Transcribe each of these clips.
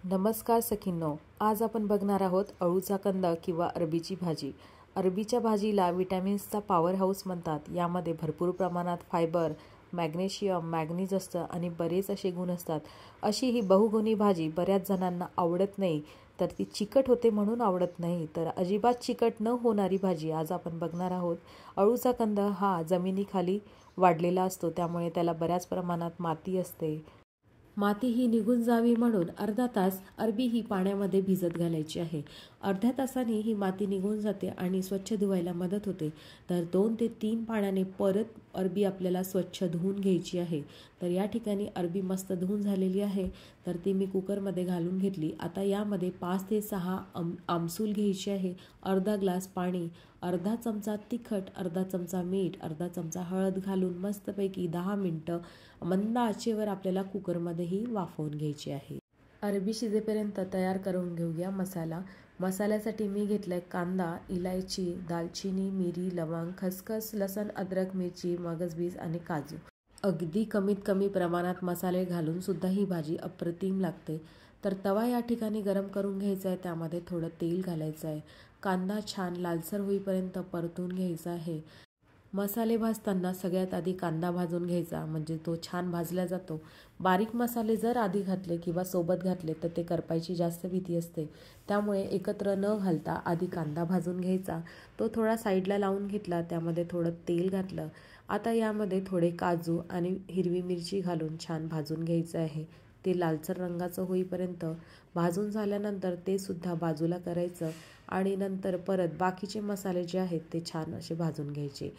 नमस्कार सखींनो, आज आपण बघणार आहोत अळूचा कंद किंवा अरबीची भाजी। अरबीच्या भाजीला विटॅमिन्सचा पॉवर हाऊस म्हणतात। यामध्ये भरपूर प्रमाणात फायबर, मॅग्नेशियम, मॅग्नीज असतं आणि बरेच असे गुण असतात। अशी ही बहुगुणी भाजी बऱ्याच जणांना आवडत नाही, तर ती चिकट होते म्हणून आवडत नाही। तर अजिबात चिकट न होणारी भाजी आज आपण बघणार आहोत। अळूचा कंद हा जमिनीखाली वाढलेला असतो, त्यामुळे त्याला बऱ्याच प्रमाणात माती असते। माती ही निघून जावी म्हणून अर्धा तास अरबी ही पाण्यामध्ये भिजत घालायची आहे। अर्ध्या तासाने ही माती निघून जाते आणि स्वच्छ धुवायला मदत होते। तर 2 ते 3 पाण्याने परत अरबी आपल्याला स्वच्छ धुवून घ्यायची आहे। तर या ठिकाणी अरबी मस्त धुवून झालेली आहे, तर ती मी कुकरमध्ये घालून घेतली। आता यामध्ये 5 ते 6 आमसूल घ्यायची आहे, अर्धा ग्लास पाणी, अर्धा चमचा तिखट, अर्धा चमचा मीठ, अर्धा चमचा हळद घालून मस्तपैकी 10 मिनिटं मंद आचेवर आपल्याला कुकरमध्ये ही वाफवून घ्यायची आहे। अरबी शिजेपर्यंत तयार करून घेऊया मसाला। मसाल्यासाठी मी घेतलाय कांदा, इलायची, दालचिनी, मिरी, लवंग, खसखस, लसण, अद्रक, मिरची, मगजबीज आणि काजू। अगदी कमीत कमी प्रमाणात मसाले घालून सुद्धा ही भाजी अप्रतिम लागते। तर तवा या ठिकाणी गरम करून घ्यायचा आहे, त्यामध्ये थोडं तेल घालायचं आहे। कांदा छान लालसर होईपर्यंत परतून घ्यायचा आहे। मसाले भाजताना सगळ्यात आधी कांदा भाजून घ्यायचा, म्हणजे तो छान भाजला जातो। बारीक मसाले जर आधी घातले किंवा सोबत घातले तर ते करपायची जास्त भीती असते, त्यामुळे एकत्र न घालता आधी कांदा भाजून घ्यायचा। तो थोडा साईडला लावून घेतला, त्यामध्ये थोडं तेल घातलं। आता यामध्ये थोडे काजू आणि हिरवी मिरची घालून छान भाजून घ्यायचं आहे। ते लालसर रंगाचं होईपर्यंत भाजून झाल्यानंतर ते सुद्धा बाजूला करायचं आणि नंतर परत बाकीचे मसाले जे आहेत ते छान असे भाजून घ्यायचे।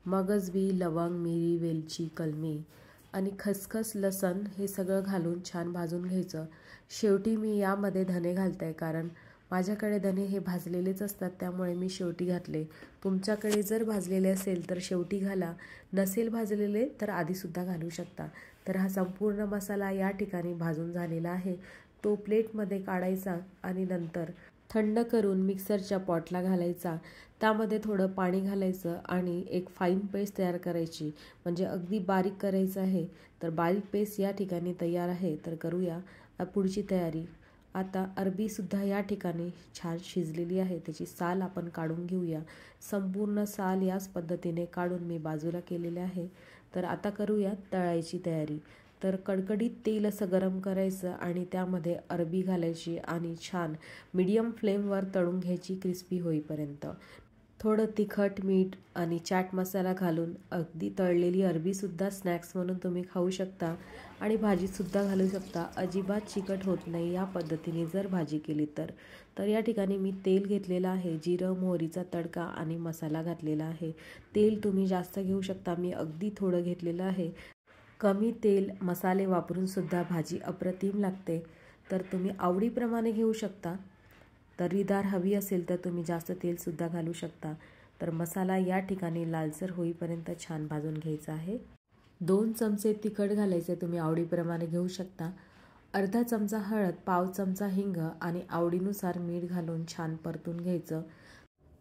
मगजबी, लवंग, मिरी, वेलची, कलमी आणि खसखस, लसण हे सगळं घालून छान भाजून घ्यायचं। शेवटी मी यामध्ये धने घालते, कारण माझ्याकडे धने हे भाजलेलेच असतात, त्यामुळे मी शेवटी घातले। तुमच्याकडे जर भाजलेले असेल तर शेवटी घाला, नसेल भाजलेले तर आधीसुद्धा घालू शकता। तर हा संपूर्ण मसाला या ठिकाणी भाजून झालेला आहे। तो प्लेटमध्ये काढायचा आणि नंतर थंड करून मिक्सरच्या पॉटला घालायचा। त्यामध्ये थोडं पाणी घालायचं आणि एक फाईन पेस्ट तयार करायची, म्हणजे अगदी बारीक करायचं आहे। तर बारीक पेस्ट या ठिकाणी तयार आहे। तर करूया पुढची तयारी। आता अरबीसुद्धा या ठिकाणी छान शिजलेली आहे, त्याची साल आपण काढून घेऊया। संपूर्ण साल याच पद्धतीने काढून मी बाजूला केलेले आहे। तर आता करूया तळायची तयारी। तर कडकडीत तेल असं गरम करायचं आणि त्यामध्ये अरबी घालायची आणि छान मीडियम फ्लेमवर तळून घ्यायची, क्रिस्पी होईपर्यंत। थोडं तिखट, मीठ आणि चाट मसाला घालून अगदी तळलेली अरबीसुद्धा स्नॅक्स म्हणून तुम्ही खाऊ शकता आणि भाजीसुद्धा घालू शकता। अजिबात चिकट होत नाही या पद्धतीने जर भाजी केली तर। तर या ठिकाणी मी तेल घेतलेलं आहे, जिरं मोहरीचा तडका आणि मसाला घातलेला आहे। तेल तुम्ही जास्त घेऊ शकता, मी अगदी थोडं घेतलेलं आहे। कमी तेल मसाले वापरून सुद्धा भाजी अप्रतिम लागते, तर तुम्ही आवडीप्रमाणे घेऊ शकता। तर्रीदार हवी असेल तर तुम्ही जास्त तेलसुद्धा घालू शकता। तर मसाला या ठिकाणी लालसर होईपर्यंत छान भाजून घ्यायचा आहे। 2 चमचे तिखट घालायचे, तुम्ही आवडीप्रमाणे घेऊ शकता। अर्धा चमचा हळद, पाव चमचा हिंग आणि आवडीनुसार मीठ घालून छान परतून घ्यायचं।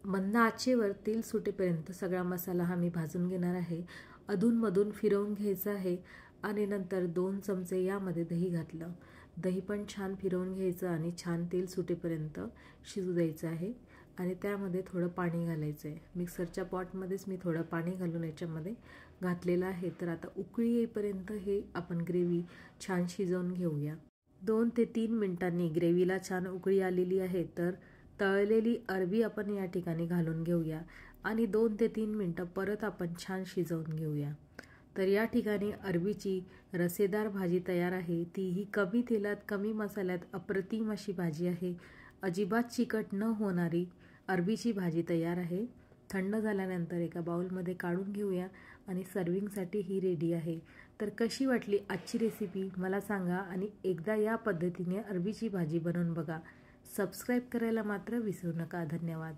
मंद आचेवर तेल सुटेपर्यंत सगळा मसाला हा मी भाजून घेणार आहे। अधूनमधून फिरवून घ्यायचं आहे आणि नंतर 2 चमचे यामध्ये दही घातलं। दही पण छान फिरवून घ्यायचं आणि छान तेल सुटेपर्यंत शिजू द्यायचं आहे आणि त्यामध्ये थोडं पाणी घालायचं आहे। मिक्सरच्या पॉटमध्येच मी थोडं पाणी घालून याच्यामध्ये घातलेलं आहे। तर आता उकळी येईपर्यंत हे आपण ग्रेव्ही छान शिजवून घेऊया। 2 ते 3 मिनिटांनी ग्रेव्हीला छान उकळी आलेली आहे, तर तळलेली अरबी आपण या ठिकाणी घालून घेऊया आणि 2 ते 3 मिनिटं परत आपण छान शिजवून घेऊया। तर या ठिकाणी अरबीची रसेदार भाजी तयार आहे, तीही कमी तेलात कमी मसाल्यात अप्रतिम अशी भाजी आहे। अजिबात चिकट न होणारी अरबीची भाजी तयार आहे। थंड झाल्यानंतर एका बाउलमध्ये काढून घेऊया आणि सर्विंगसाठी ही रेडी आहे। तर कशी वाटली आजची रेसिपी मला सांगा आणि एकदा या पद्धतीने अरबीची भाजी बनवून बघा। सबस्क्राईब करायला मात्र विसरू नका। धन्यवाद।